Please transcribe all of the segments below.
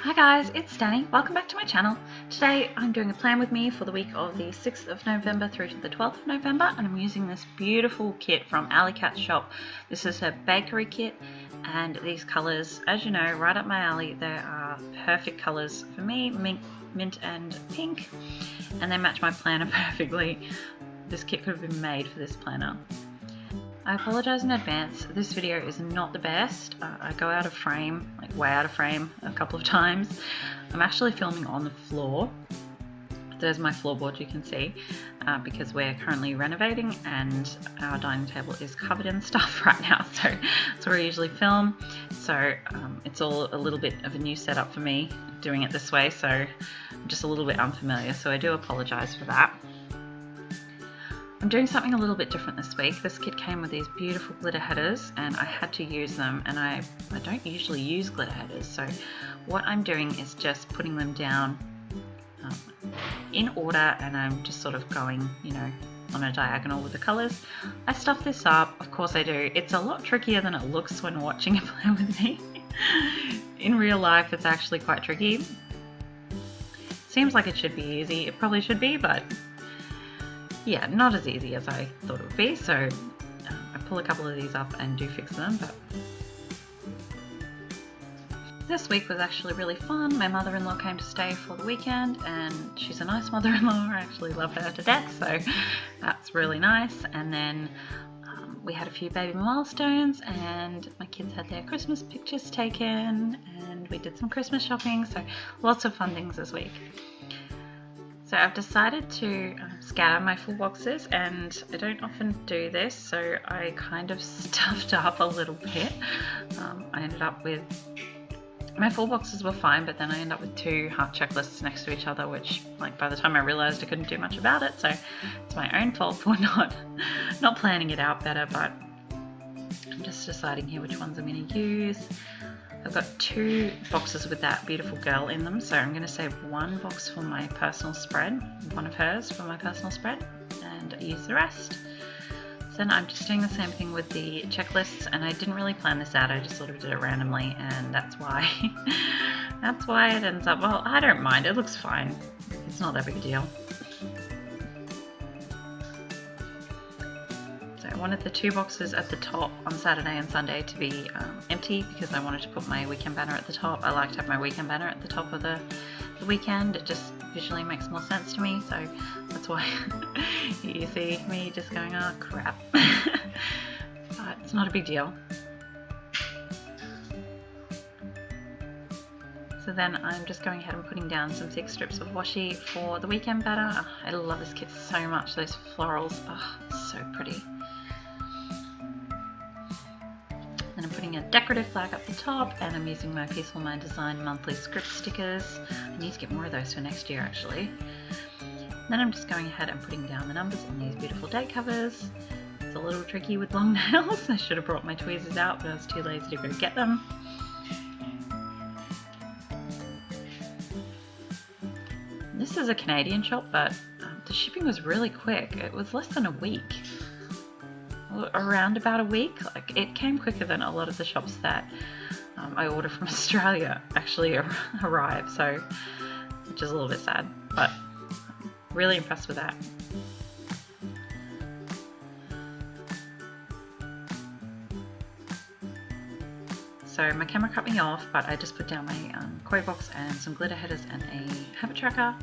Hi guys, it's Danny. Welcome back to my channel. Today I'm doing a plan with me for the week of the 6th of November through to the 12th of November, and I'm using this beautiful kit from Allycats shop. This is a bakery kit, and these colours, as you know, right up my alley. They are perfect colours for me, mint and pink, and they match my planner perfectly. This kit could have been made for this planner. I apologise in advance, this video is not the best. I go out of frame, like way out of frame a couple of times. I'm actually filming on the floor. There's my floorboard, you can see, because we're currently renovating and our dining table is covered in stuff right now, so that's where I usually film. So it's all a little bit of a new setup for me doing it this way, so I'm just a little bit unfamiliar, so I do apologise for that. I'm doing something a little bit different this week. This kit came with these beautiful glitter headers and I had to use them, and I don't usually use glitter headers, so what I'm doing is just putting them down in order, and I'm just sort of going, you know, on a diagonal with the colours. I stuff this up, of course I do. It's a lot trickier than it looks when watching it play with me. In real life it's actually quite tricky. Seems like it should be easy, it probably should be, but yeah, not as easy as I thought it would be, so I pull a couple of these up and do fix them. But this week was actually really fun. My mother-in-law came to stay for the weekend, and she's a nice mother-in-law. I actually love her to death, so that's really nice. And then we had a few baby milestones, and my kids had their Christmas pictures taken, and we did some Christmas shopping, so lots of fun things this week. So I've decided to scatter my full boxes, and I don't often do this, so I kind of stuffed up a little bit. I ended up with, my full boxes were fine, but then I ended up with two heart checklists next to each other, which, like, by the time I realised I couldn't do much about it, so it's my own fault for not planning it out better, but I'm just deciding here which ones I'm going to use. I've got two boxes with that beautiful girl in them, so I'm going to save one box for my personal spread, one of hers for my personal spread, and use the rest. So then I'm just doing the same thing with the checklists, and I didn't really plan this out, I just sort of did it randomly, and that's why it ends up, well, I don't mind, it looks fine, it's not that big a deal. I wanted the two boxes at the top on Saturday and Sunday to be empty, because I wanted to put my weekend banner at the top. I like to have my weekend banner at the top of the weekend. It just visually makes more sense to me, so that's why you see me just going, oh crap. But it's not a big deal. So then I'm just going ahead and putting down some thick strips of washi for the weekend banner. Oh, I love this kit so much, those florals, oh, so pretty. And I'm putting a decorative flag up the top, and I'm using my Peaceful Mind Design monthly script stickers. I need to get more of those for next year actually. Then I'm just going ahead and putting down the numbers on these beautiful date covers. It's a little tricky with long nails. I should have brought my tweezers out, but I was too lazy to go get them. This is a Canadian shop, but the shipping was really quick. It was less than a week. Around about a week. Like, it came quicker than a lot of the shops that I order from Australia actually arrive, so, which is a little bit sad, but I'm really impressed with that. So my camera cut me off, but I just put down my koi box and some glitter headers and a habit tracker.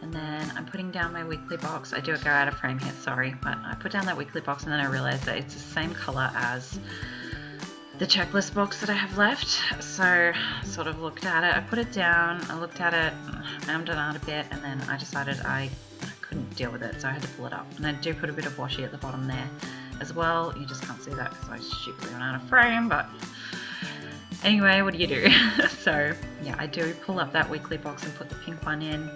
And then I'm putting down my weekly box. I do go out of frame here, sorry, but I put down that weekly box, and then I realized that it's the same color as the checklist box that I have left. So I sort of looked at it, I put it down, I looked at it, I hammed it out a bit, and then I decided I couldn't deal with it, so I had to pull it up. And I do put a bit of washi at the bottom there as well. You just can't see that because I stupidly ran out of frame, but anyway, what do you do? So yeah, I do pull up that weekly box and put the pink one in.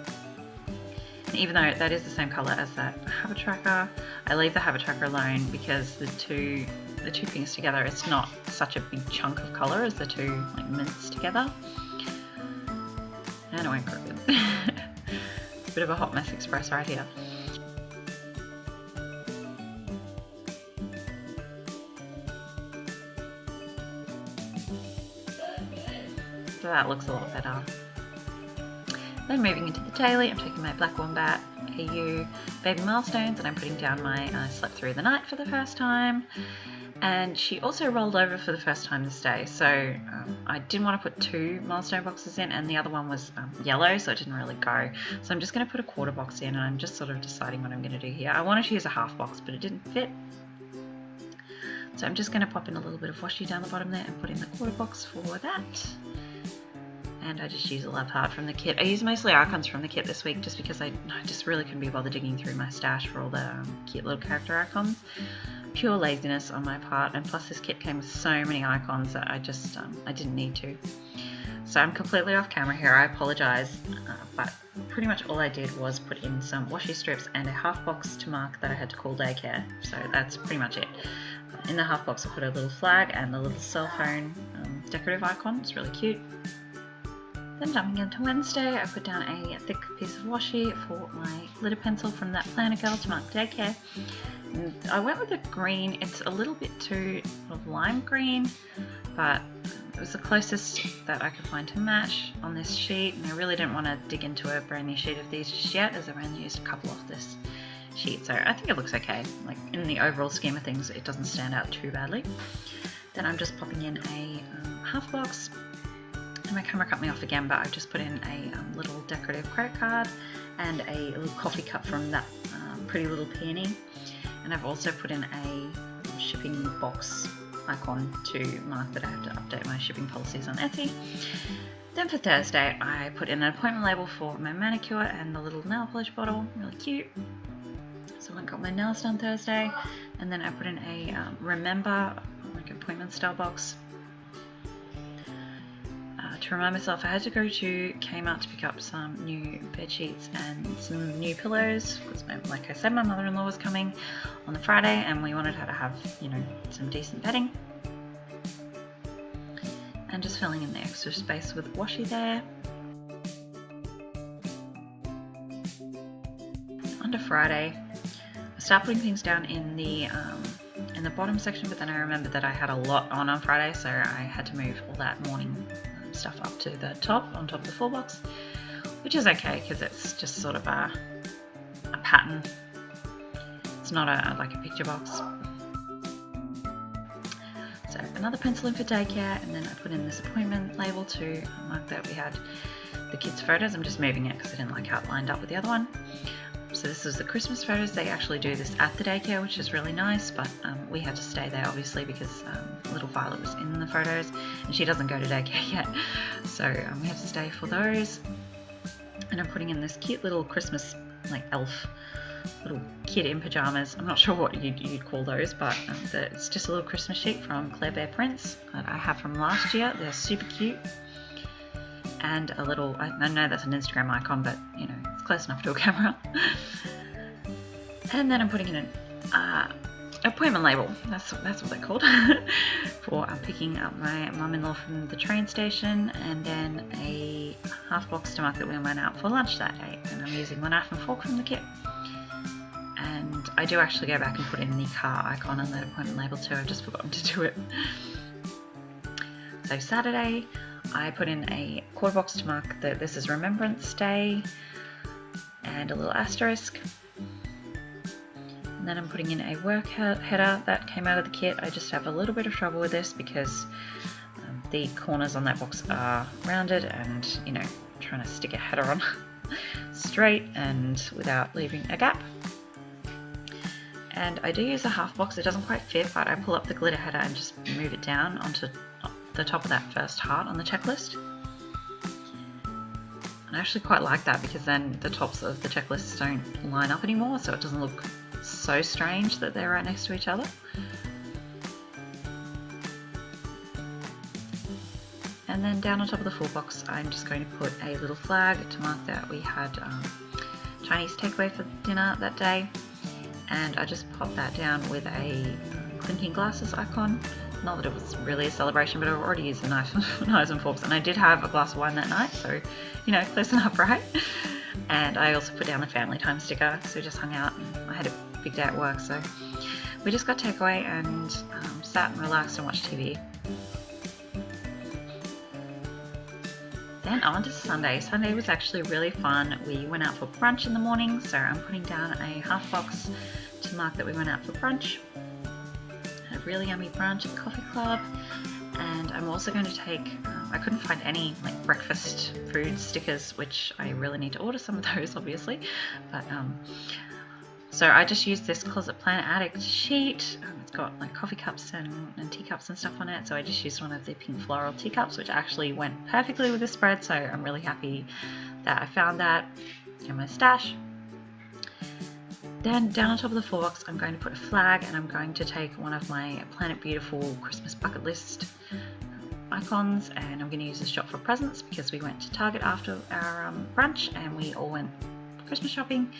Even though that is the same color as that habit tracker, I leave the habit tracker alone because the two things together, it's not such a big chunk of color as the two like mints together. And it went crooked. Bit of a hot mess express right here. so that looks a lot better. Then moving into the daily, I'm taking my Black Wombat AU Baby Milestones, and I'm putting down my Slept Through the Night for the first time. And she also rolled over for the first time this day, so I didn't want to put 2 milestone boxes in, and the other one was yellow, so it didn't really go. So I'm just going to put a quarter box in, and I'm just sort of deciding what I'm going to do here. I wanted to use a half box, but it didn't fit. So I'm just going to pop in a little bit of washi down the bottom there and put in the quarter box for that. And I just use a love heart from the kit. I use mostly icons from the kit this week just because I just really couldn't be bothered digging through my stash for all the cute little character icons. Pure laziness on my part, and plus this kit came with so many icons that I just I didn't need to. So I'm completely off camera here, I apologise, but pretty much all I did was put in some washi strips and a half box to mark that I had to call daycare. So that's pretty much it. In the half box I put a little flag and the little cell phone decorative icon. It's really cute. Then jumping into Wednesday, I put down a thick piece of washi for my glitter pencil from that planner girl to mark daycare. And I went with a green. It's a little bit too sort of lime green, but it was the closest that I could find to match on this sheet, and I really didn't want to dig into a brand new sheet of these just yet, as I've only used a couple off this sheet, so I think it looks okay. Like, in the overall scheme of things, it doesn't stand out too badly. Then I'm just popping in a half box. And my camera cut me off again, but I've just put in a little decorative credit card and a little coffee cup from that pretty little peony. And I've also put in a shipping box icon to mark that I have to update my shipping policies on Etsy. Then for Thursday, I put in an appointment label for my manicure and the little nail polish bottle, really cute. So I got my nails done Thursday, and then I put in a remember, like appointment style box. To remind myself I had to go to Kmart to pick up some new bed sheets and some new pillows, because like I said, my mother-in-law was coming on the Friday and we wanted her to have, you know, some decent bedding. And just filling in the extra space with washi there. On to Friday, I started putting things down in the bottom section, but then I remembered that I had a lot on Friday, so I had to move all that morning stuff up to the top, on top of the full box, which is okay because it's just sort of a pattern. It's not like a picture box. So another pencil in for daycare, and then I put in this appointment label to mark that we had the kids' photos. I'm just moving it because I didn't like how it lined up with the other one. So this is the Christmas photos. They actually do this at the daycare, which is really nice, but we had to stay there obviously because little Violet was in the photos and she doesn't go to daycare yet. So we had to stay for those. And I'm putting in this cute little Christmas, like elf, little kid in pajamas. I'm not sure what you'd call those, but it's just a little Christmas sheet from Claire Bear Prints that I have from last year. They're super cute. And a little, I know that's an Instagram icon, but you know, it's close enough to a camera. And then I'm putting in an appointment label, that's what they're called, for picking up my mum-in-law from the train station, and then a half box to mark that we went out for lunch that day. And I'm using one knife and fork from the kit. And I do actually go back and put in the car icon on that appointment label too, I've just forgotten to do it. So Saturday, I put in a quarter box to mark that this is Remembrance Day, and a little asterisk. And then I'm putting in a work header that came out of the kit. I just have a little bit of trouble with this because the corners on that box are rounded, and you know, trying to stick a header on straight and without leaving a gap. And I do use a half box. It doesn't quite fit, but I pull up the glitter header and just move it down onto the top of that first heart on the checklist. And I actually quite like that because then the tops of the checklists don't line up anymore, so it doesn't look so strange that they're right next to each other. And then down on top of the full box, I'm just going to put a little flag to mark that we had Chinese takeaway for dinner that day. And I just popped that down with a clinking glasses icon. Not that it was really a celebration, but I've already used the knives and forks, and I did have a glass of wine that night, so, you know, close enough, right? And I also put down the family time sticker, so we just hung out, and I had a big day at work, so we just got takeaway and sat and relaxed and watched TV. Then on to Sunday. Sunday was actually really fun. We went out for brunch in the morning, so I'm putting down a half box to mark that we went out for brunch. Had a really yummy brunch at Coffee Club, and I'm also going to take, I couldn't find any like breakfast food stickers, which I really need to order some of those obviously, but so I just used this Closet Planner Addict sheet. It's got like coffee cups and teacups and stuff on it, so I just used one of the pink floral teacups, which actually went perfectly with the spread, so I'm really happy that I found that in my stash. Then down on top of the floor box, I'm going to put a flag, and I'm going to take one of my Planet Beautiful Christmas bucket list icons, and I'm going to use this shop for presents because we went to Target after our brunch and we all went Christmas shopping.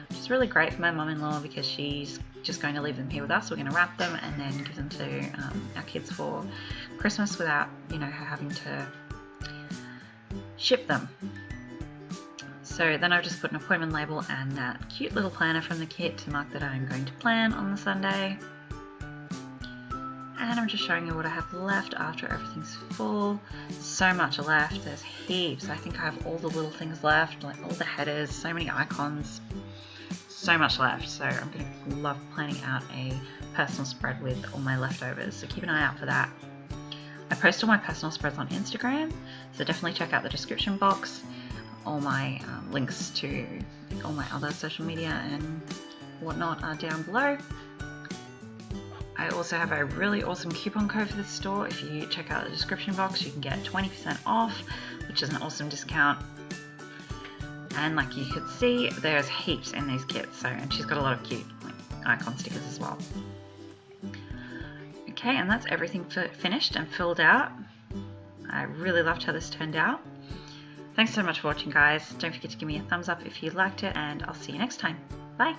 It's really great for my mum-in-law because she's just going to leave them here with us. We're going to wrap them and then give them to our kids for Christmas without, you know, her having to ship them. So then I've just put an appointment label and that cute little planner from the kit to mark that I'm going to plan on the Sunday. And I'm just showing you what I have left after everything's full. So much left, there's heaps. I think I have all the little things left, like all the headers, so many icons. So much left, so I'm going to love planning out a personal spread with all my leftovers, so keep an eye out for that. I post all my personal spreads on Instagram, so definitely check out the description box. All my links to all my other social media and whatnot are down below. I also have a really awesome coupon code for this store. If you check out the description box, you can get 20% off, which is an awesome discount. And like you could see, there's heaps in these kits, so, and she's got a lot of cute like icon stickers as well. Okay, and that's everything finished and filled out. I really loved how this turned out. Thanks so much for watching, guys. Don't forget to give me a thumbs up if you liked it, and I'll see you next time. Bye!